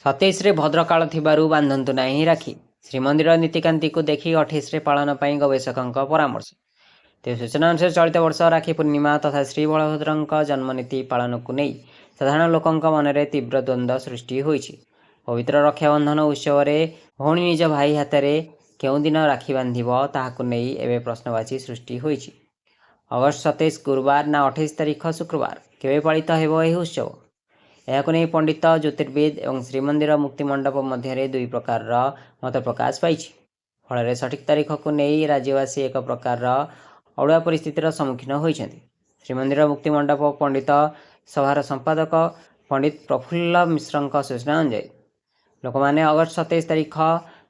27 भद्रकाल थिबारु बांधन्तु नाही राखी। श्रीमंदिर नीतिकांति को देखि 28 पालन पर गवेषकों परामर्श। तेज सूचना अनुसार चलित वर्ष राखी पूर्णिमा तथा श्री बलभद्र जन्मनीति पालन को नहीं साधारण लोकों मन में तीव्र द्वंद्व सृष्टि होइछि। पवित्र रक्षाबंधन उत्सव में भौणी निज भाई हाथ में केउं दिन राखी बांधिब ताहाकु नहीं एवं प्रश्नवाची सृष्टि होइछि। अगस्ट 27 गुरुवार ना 28 तारीख शुक्रवार केवे पालित हेबो एही उत्सव। यहां नहीं पंडित ज्योतिर्विद और श्रीमंदिर मुक्तिमंडप मध्य दुई प्रकार मत प्रकाश पाई। फल सठिक तारीख को नहीं राज्यवासी एक प्रकार अड़ुआ परिस्थितिर सम्मुखीन होती। श्रीमंदिर मुक्तिमंडप पंडित सभार संपादक पंडित प्रफुल्ल मिश्र सूचना अनुଯାयी लोक मैंने अगस्ट 27 तारीख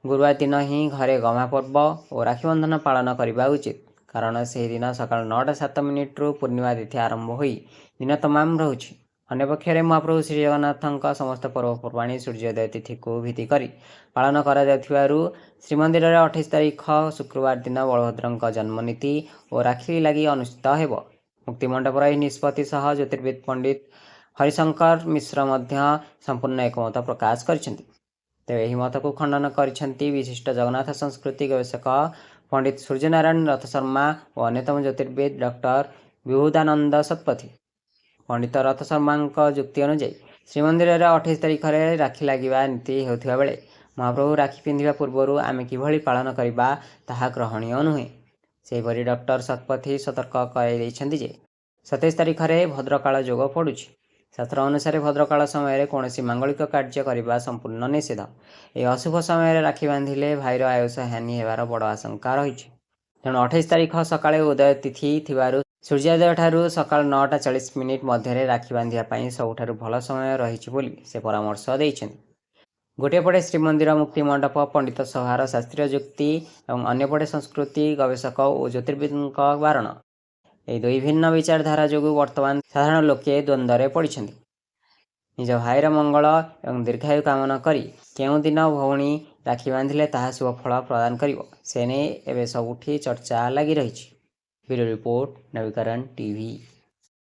गुरुवार दिन ही घरे गमा पर्व और राखी बंधन पालन करने उचित, कारण से दिन सका 9:07 रु पूर्णिमा तिथि आरंभ हो दिन तमाम रोचे। अन्यपक्षे महाप्रभु श्री जगन्नाथ समस्त पर्वपर्वाणी सूर्योदय तिथि को भित्ति कर पालन कर श्रीमंदिर 28 तारीख शुक्रवार दिन बलभद्र जन्मनीति और राखी लगी अनुष्ठित हेब। मुक्तिमंडपर यह निष्पत्ति सह ज्योतिर्विद पंडित हरिशंकर मिश्र संपूर्ण एकमत प्रकाश करछन्ति। तेज यह मत को खंडन करछन्ति विशिष्ट जगन्नाथ संस्कृति गवेषक पंडित सूर्यनारायण रथ शर्मा और अन्यतम ज्योतिर्विद डॉक्टर विभुदानंद शतपथी। पंडित रथ शर्मा जुक्ति अनुଯାयी श्रीमंदिर 28 तारीख में राखी लगे नीति होता बेले महाप्रभु राखी पिंधा पूर्व आम कि पालन करवा ताहा ग्रहणीय नुहे। सेहीपरि डॉक्टर शतपथी सतर्क कर 27 तारीख में भद्रकाल जोग पड़ुछि। शास्त्र अनुसार भद्रकाल समय कौन मांगलिक कार्य करने संपूर्ण निषेध। यह अशुभ समय राखी बांधिले भाईर आयुष हानि होवार बड़ आशंका रही। तेणु 28 तारीख सकाळे उदय तिथि थिबारु सूर्योदय ठारू सकाळ 9:40 मध्य राखी बांधिया सबुठारु भल समय रही बोली से परामर्श देइछन्ति। गोटे पटे श्रीमंदिर मुक्तिमंडप पंडित सभार शास्त्रीय जुक्ति और अन्यपटे संस्कृति गवेषक और ज्योतिर्विद बारण। ये दुई भिन्न विचारधारा जो वर्तमान साधारण लोके द्वंद्व पड़ते। निज भाईर मंगल और दीर्घायु कामना करी केउं दिन भौणी राखी बांधिले ताहा शुभ फल प्रदान करिवो से नहीं एवं सबुठी चर्चा लगी रही। ब्यूरो रिपोर्ट नवीकरण टीवी।